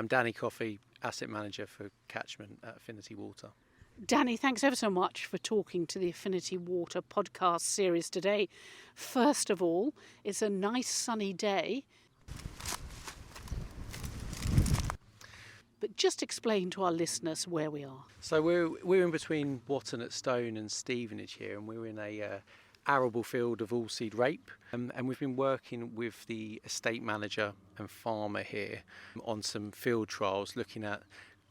I'm Danny Coffey, Asset Manager for Catchment at Affinity Water. Danny, thanks ever so much for talking to the Affinity Water podcast series today. First of all, it's a nice sunny day. But just explain to our listeners where we are. So we're in between Watton at Stone and Stevenage here, and we're in a arable field of oilseed rape, and we've been working with the estate manager and farmer here on some field trials looking at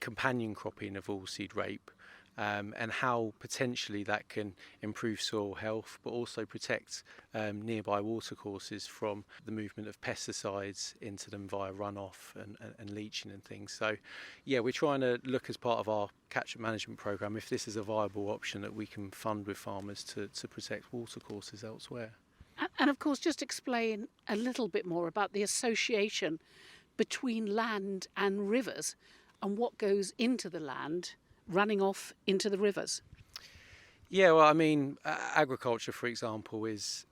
companion cropping of oilseed rape. And how potentially that can improve soil health, but also protect nearby watercourses from the movement of pesticides into them via runoff and leaching and things. So, yeah, we're trying to look as part of our catchment management programme if this is a viable option that we can fund with farmers to protect watercourses elsewhere. And of course, just explain a little bit more about the association between land and rivers and what goes into the land running off into the rivers. Yeah, well, I mean, agriculture, for example, is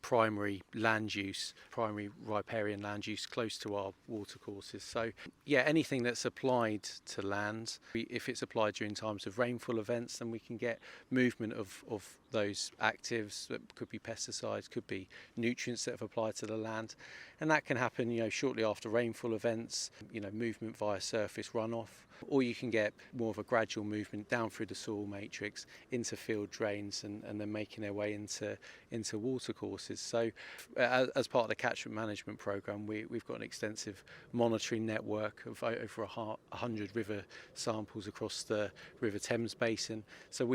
primary land use, primary riparian land use close to our watercourses. So, yeah, anything that's applied to land, if it's applied during times of rainfall events, then we can get movement of those actives that could be pesticides, could be nutrients that have applied to the land. And that can happen, shortly after rainfall events, movement via surface runoff. Or you can get more of a gradual movement down through the soil matrix into field drains and then making their way into watercourses. So as part of the catchment management programme, we've got an extensive monitoring network of over 100 river samples across the River Thames basin. So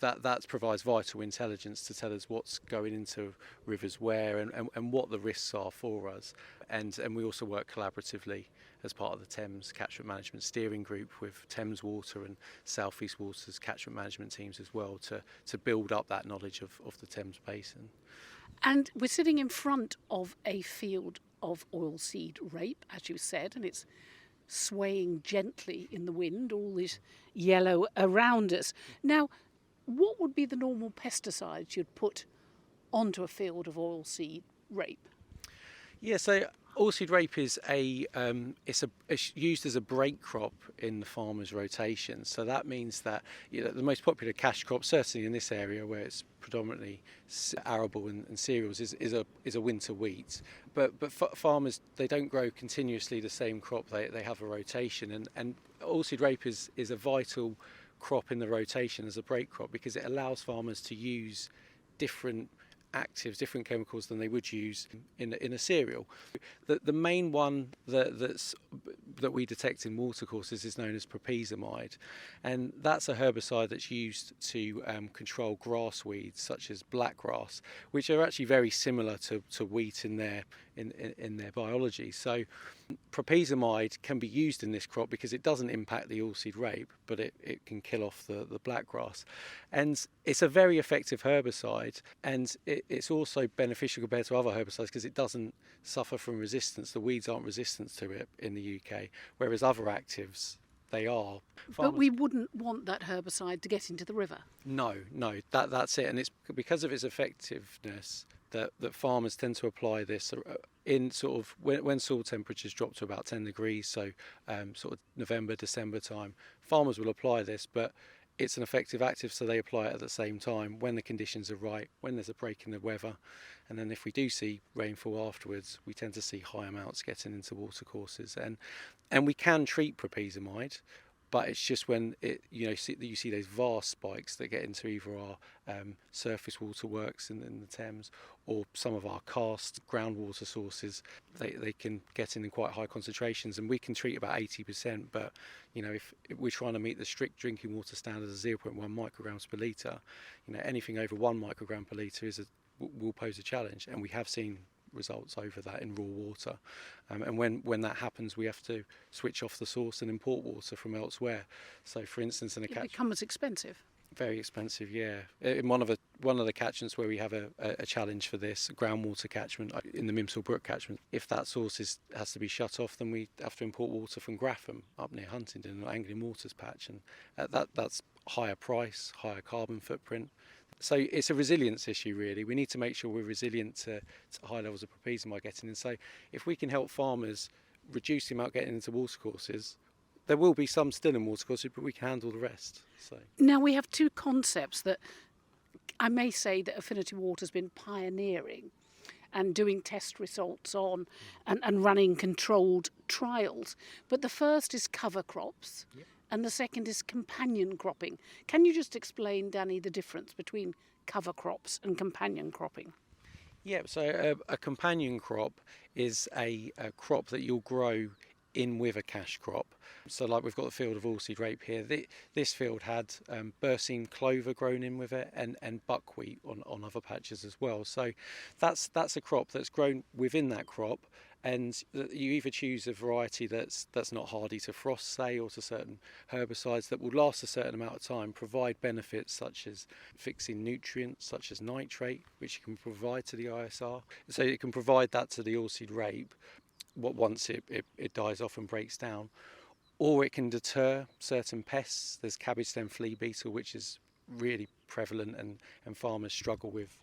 that provides vital intelligence to tell us what's going into rivers where and what the risks are for us. And we also work collaboratively as part of the Thames Catchment Management Steering Group with Thames Water and South East Water's catchment management teams as well to build up that knowledge of the Thames Basin. And we're sitting in front of a field of oilseed rape, as you said, and it's swaying gently in the wind, all this yellow around us. Now, what would be the normal pesticides you'd put onto a field of oilseed rape? Yeah, so oilseed rape is it's used as a break crop in the farmer's rotation. So that means that the most popular cash crop, certainly in this area where it's predominantly arable and cereals, is a winter wheat. But farmers, they don't grow continuously the same crop. They have a rotation, and oilseed rape is a vital crop in the rotation as a break crop because it allows farmers to use different actives, different chemicals than they would use in a cereal. The main one that we detect in watercourses is known as propizamide, and that's a herbicide that's used to control grass weeds such as blackgrass, which are actually very similar to wheat in their biology. So propizamide can be used in this crop because it doesn't impact the oilseed rape, but it can kill off the blackgrass. And it's a very effective herbicide, and it's also beneficial compared to other herbicides because it doesn't suffer from resistance. The weeds aren't resistant to it in the UK, whereas other actives, they are. But we wouldn't want that herbicide to get into the river. No, that's it. And it's because of its effectiveness that farmers tend to apply this in sort of when soil temperatures drop to about 10 degrees, so sort of November, December time, farmers will apply this, but it's an effective active, so they apply it at the same time when the conditions are right, when there's a break in the weather. And then if we do see rainfall afterwards, we tend to see high amounts getting into watercourses. And we can treat propizamide, but it's just when you see those vast spikes that get into either our surface waterworks in the Thames or some of our karst groundwater sources. They can get in quite high concentrations, and we can treat about 80%. But if we're trying to meet the strict drinking water standard of 0.1 micrograms per litre, anything over 1 microgram per litre will pose a challenge, and we have seen results over that in raw water, and when that happens, we have to switch off the source and import water from elsewhere. So, for instance, in a it becomes expensive. Very expensive, yeah. In one of the catchments where we have a challenge for this, groundwater catchment in the Mimsall Brook catchment, if that source has to be shut off, then we have to import water from Graffham up near Huntingdon, or Anglian Waters patch, and that's higher price, higher carbon footprint. So it's a resilience issue, really. We need to make sure we're resilient to high levels of propizamide getting in. So if we can help farmers reduce the amount getting into watercourses. There will be some still in watercourses, but we can handle the rest. So Now we have two concepts that I may say that Affinity Water has been pioneering and doing test results on and running controlled trials. But the first is cover crops. Yep. And the second is companion cropping. Can you just explain, Danny, the difference between cover crops and companion cropping? yeah, so a companion crop is a crop that you'll grow in with a cash crop. So like we've got the field of oilseed rape here. This field had Berseem clover grown in with it and buckwheat on other patches as well. So that's a crop that's grown within that crop, and you either choose a variety that's not hardy to frost, say, or to certain herbicides that will last a certain amount of time, provide benefits such as fixing nutrients such as nitrate, which you can provide to the ISR. So you can provide that to the oilseed rape once it dies off and breaks down, or it can deter certain pests. There's cabbage stem flea beetle, which is really prevalent and farmers struggle with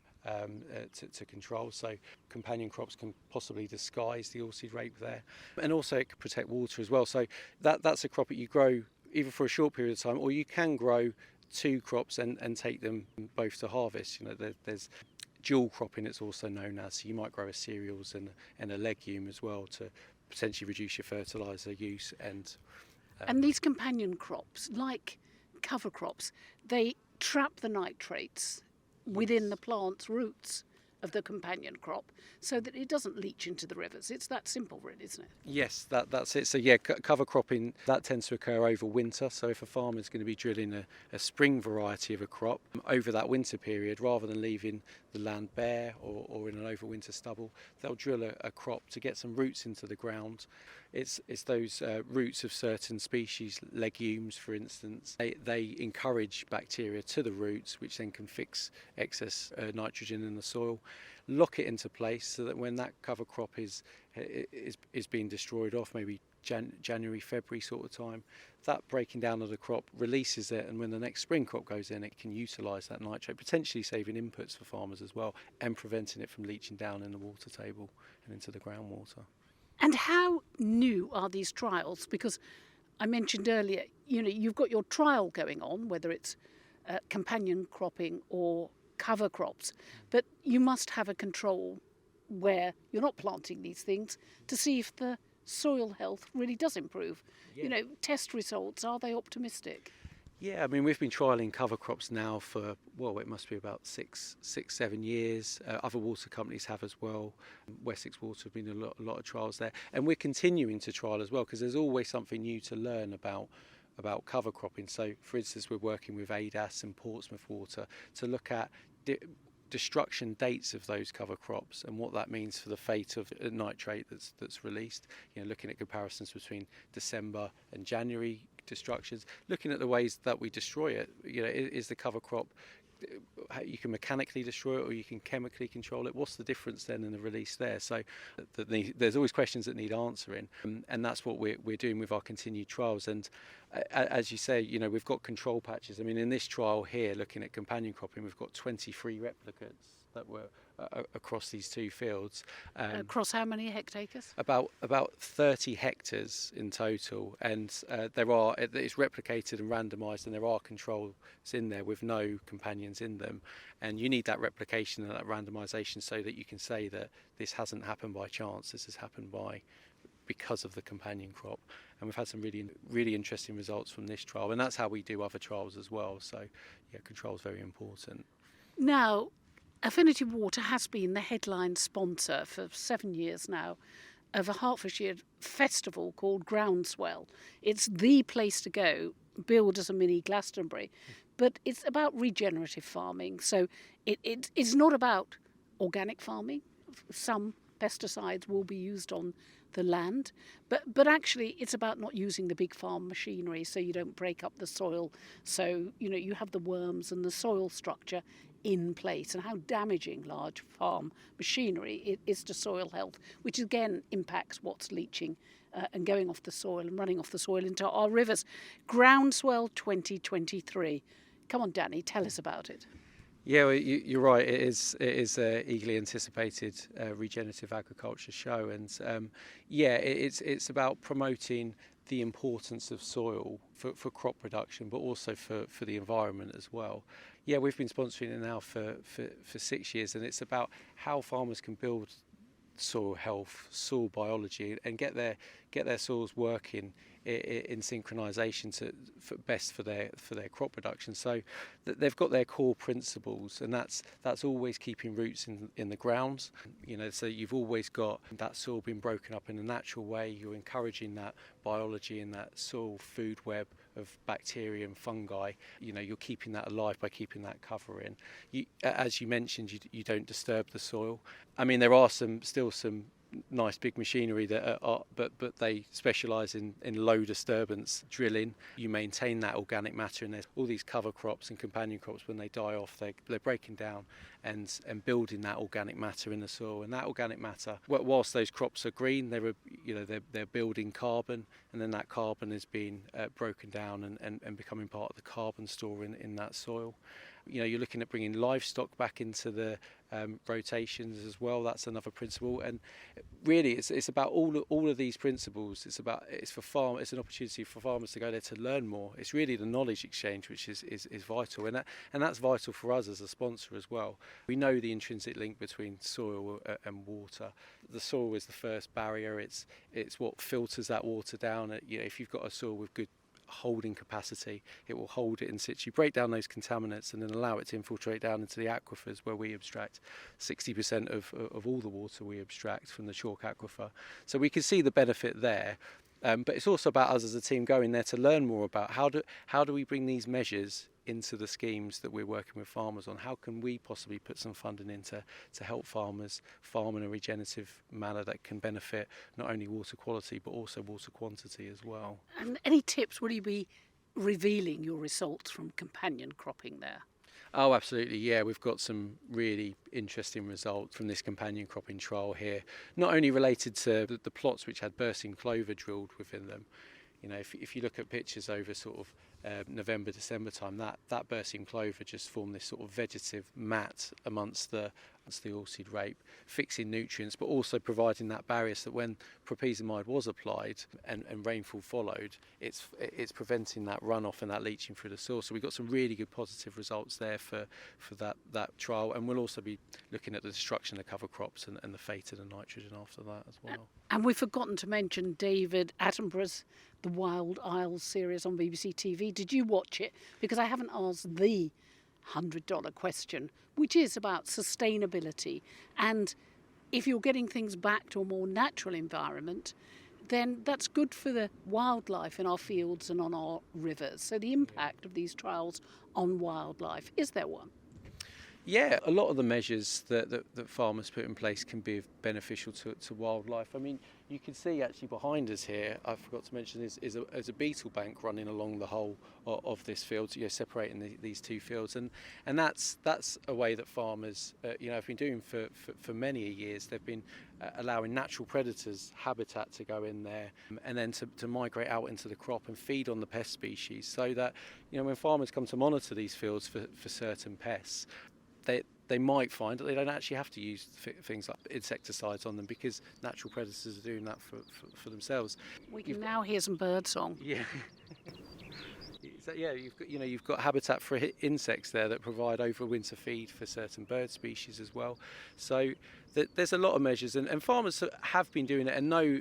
to control. So companion crops can possibly disguise the oilseed rape there, and also it can protect water as well. So that's a crop that you grow either for a short period of time, or you can grow two crops and take them both to harvest. You know, there's dual cropping, it's also known as. So you might grow a cereals and a legume as well to potentially reduce your fertiliser use. And these companion crops, like cover crops, they trap the nitrates within the plant's roots of the companion crop so that it doesn't leach into the rivers. It's that simple, really, isn't it? Yes, that's it. So yeah, cover cropping, that tends to occur over winter. So if a farmer is going to be drilling a spring variety of a crop over that winter period, rather than leaving the land bare or in an overwinter stubble, they'll drill a crop to get some roots into the ground. It's those roots of certain species, legumes for instance, they encourage bacteria to the roots, which then can fix excess nitrogen in the soil, lock it into place so that when that cover crop is being destroyed off, maybe January, February sort of time, that breaking down of the crop releases it, and when the next spring crop goes in, it can utilise that nitrate, potentially saving inputs for farmers as well and preventing it from leaching down in the water table and into the groundwater. And how new are these trials? Because I mentioned earlier, you've got your trial going on, whether it's companion cropping or cover crops, but you must have a control where you're not planting these things to see if the soil health really does improve. Yeah. Test results, are they optimistic? Yeah, I mean, we've been trialling cover crops now for, well, it must be about 7 years. Other water companies have as well. Wessex Water have been a lot of trials there. And we're continuing to trial as well, because there's always something new to learn about cover cropping. So, for instance, we're working with ADAS and Portsmouth Water to look at destruction dates of those cover crops and what that means for the fate of nitrate that's released. Looking at comparisons between December and January destructions, looking at the ways that we destroy it. Is the cover crop, you can mechanically destroy it or you can chemically control it? What's the difference then in the release there? So there's always questions that need answering, and that's what we're doing with our continued trials. And as you say, we've got control patches. I mean, in this trial here, looking at companion cropping, we've got 23 replicates that were across these two fields. Across how many hectares? About 30 hectares in total, and it's replicated and randomised, and there are controls in there with no companions in them, and you need that replication and that randomisation so that you can say that this hasn't happened by chance, this has happened because of the companion crop. And we've had some really interesting results from this trial, and that's how we do other trials as well. So yeah, control is very important. Now, Affinity Water has been the headline sponsor for 7 years now of a Hertfordshire festival called Groundswell. It's the place to go, billed as a mini Glastonbury, but it's about regenerative farming. So it's not about organic farming. Some pesticides will be used on the land, but actually it's about not using the big farm machinery so you don't break up the soil, so you have the worms and the soil structure in place, and how damaging large farm machinery is to soil health, which again impacts what's leaching and going off the soil and running off the soil into our rivers. Groundswell 2023. Come on, Danny, tell us about it. Yeah, well, you're right. It is eagerly anticipated regenerative agriculture show, and yeah, it's about promoting the importance of soil for crop production, but also for the environment as well. Yeah, we've been sponsoring it now for 6 years, and it's about how farmers can build soil health, soil biology, and get their soils working in synchronisation best for their crop production. So they've got their core principles, and that's always keeping roots in the ground. So you've always got that soil being broken up in a natural way. You're encouraging that biology and that soil food web of bacteria and fungi. You're keeping that alive by keeping that cover in. As you mentioned, you don't disturb the soil. I mean, there are still some nice big machinery that but they specialise in low disturbance drilling. You maintain that organic matter, and there's all these cover crops and companion crops. When they die off, they're breaking down and building that organic matter in the soil. And that organic matter, whilst those crops are green, they're building carbon, and then that carbon is being broken down and becoming part of the carbon store in that soil. You're looking at bringing livestock back into the rotations as well. That's another principle, and really, it's about all of these principles. It's an opportunity for farmers to go there to learn more. It's really the knowledge exchange which is vital, and that's vital for us as a sponsor as well. We know the intrinsic link between soil and water. The soil is the first barrier. It's what filters that water down. If you've got a soil with good holding capacity, it will hold it in situ, break down those contaminants, and then allow it to infiltrate down into the aquifers, where we abstract 60% of all the water we abstract from the chalk aquifer. So we can see the benefit there. But it's also about us as a team going there to learn more about how do we bring these measures into the schemes that we're working with farmers on. How can we possibly put some funding in to help farmers farm in a regenerative manner that can benefit not only water quality but also water quantity as well. And any tips, will you be revealing your results from companion cropping there? Oh, absolutely, yeah. We've got some really interesting results from this companion cropping trial here, not only related to the plots which had bursting clover drilled within them. If you look at pictures over sort of November, December time, that bursting clover just formed this sort of vegetative mat amongst the oilseed rape, fixing nutrients, but also providing that barrier so that when propyzamide was applied and rainfall followed, it's preventing that runoff and that leaching through the soil. So we've got some really good positive results there for that trial, and we'll also be looking at the destruction of cover crops and the fate of the nitrogen after that as well. And we've forgotten to mention David Attenborough's The Wild Isles series on BBC TV. Did you watch it? Because I haven't asked the $100 question, which is about sustainability. And if you're getting things back to a more natural environment, then that's good for the wildlife in our fields and on our rivers. So the impact of these trials on wildlife, is there one? Yeah, a lot of the measures that farmers put in place can be beneficial to wildlife. I mean, you can see actually behind us here, I forgot to mention, is a beetle bank running along the whole of this field, separating these two fields, and that's a way that farmers have been doing for many years. They've been allowing natural predators habitat to go in there, and then to migrate out into the crop and feed on the pest species, so that when farmers come to monitor these fields for certain pests, they might find that they don't actually have to use things like insecticides on them, because natural predators are doing that for themselves. We can now hear some birdsong. Yeah. So, yeah, you've got habitat for insects there that provide overwinter feed for certain bird species as well. So there's a lot of measures, and farmers have been doing it and know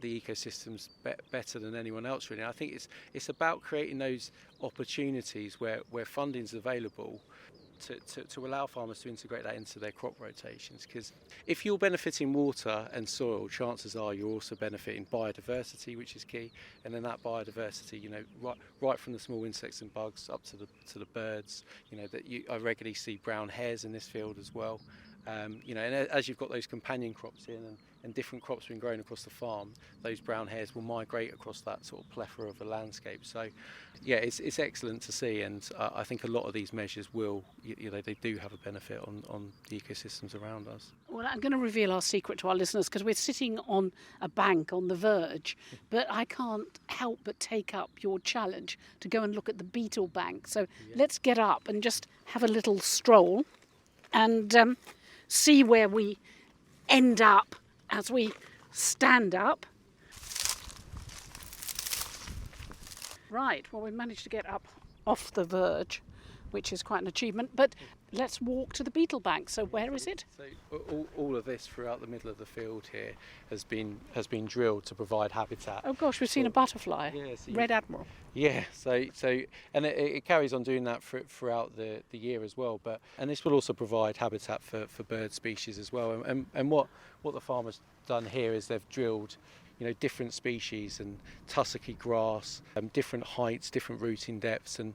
the ecosystems better than anyone else, really. I think it's about creating those opportunities where funding's available to allow farmers to integrate that into their crop rotations, because if you're benefiting water and soil, chances are you're also benefiting biodiversity, which is key, and then that biodiversity, right from the small insects and bugs up to the birds. I regularly see brown hares in this field as well. And as you've got those companion crops in and different crops being grown across the farm, those brown hares will migrate across that sort of plethora of a landscape. So, yeah, it's excellent to see, and I think a lot of these measures will, they do have a benefit on the ecosystems around us. Well, I'm going to reveal our secret to our listeners because we're sitting on a bank on the verge, but I can't help but take up your challenge to go and look at the beetle bank. So let's get up and just have a little stroll and see where we end up as we stand up. Right, well, we've managed to get up off the verge, which is quite an achievement, but let's walk to the beetle bank. So where is it? So all of this throughout the middle of the field here has been drilled to provide habitat. Oh gosh, we've seen a butterfly, Red Admiral. Yeah, and it carries on doing that throughout the year as well. And this will also provide habitat for bird species as well. And what the farmer's done here is they've drilled, different species and tussocky grass, different heights, different rooting depths, and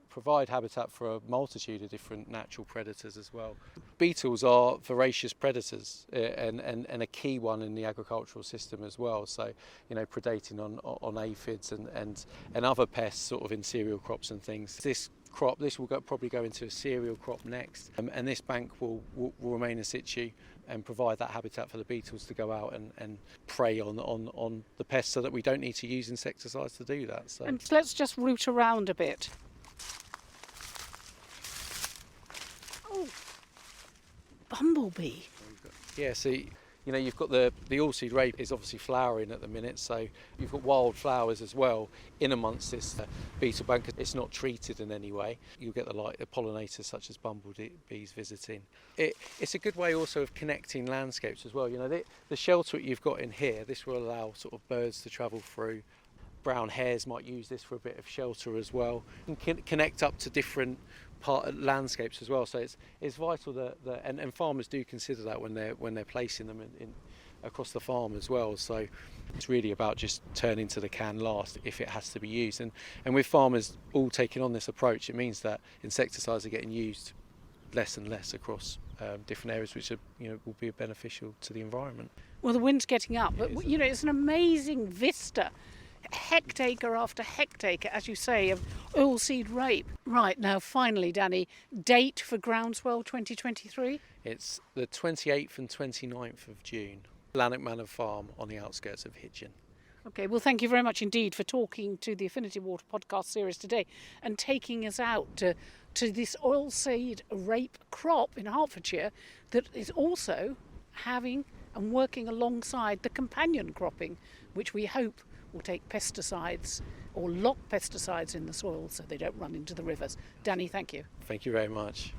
provide habitat for a multitude of different natural predators as well. Beetles are voracious predators and a key one in the agricultural system as well. So, predating on aphids and other pests sort of in cereal crops and things. This will probably go into a cereal crop next, and this bank will remain in situ and provide that habitat for the beetles to go out and prey on the pests, so that we don't need to use insecticides to do that. So. And let's just root around a bit. Oh, bumblebee. Yeah, so you've got the oilseed rape is obviously flowering at the minute, so you've got wild flowers as well in amongst this beetle bank. It's not treated in any way. You'll get the pollinators such as bumblebees visiting. It's a good way also of connecting landscapes as well. The shelter that you've got in here, this will allow sort of birds to travel through. Brown hares might use this for a bit of shelter as well, and connect up to different landscapes as well. So it's vital that and farmers do consider that when they're placing them in across the farm as well. So it's really about just turning to the can last if it has to be used. And with farmers all taking on this approach, it means that insecticides are getting used less and less across different areas, which will be beneficial to the environment. Well, the wind's getting up, but it's an amazing vista. Hectare after hectare, as you say, of oilseed rape. Right, now finally, Danny, date for Groundswell 2023? It's the 28th and 29th of June. Lannock Manor Farm on the outskirts of Hitchin. Okay, well, thank you very much indeed for talking to the Affinity Water podcast series today and taking us out to this oilseed rape crop in Hertfordshire that is also having and working alongside the companion cropping, which we hope will take pesticides or lock pesticides in the soil so they don't run into the rivers. Danny, thank you. Thank you very much.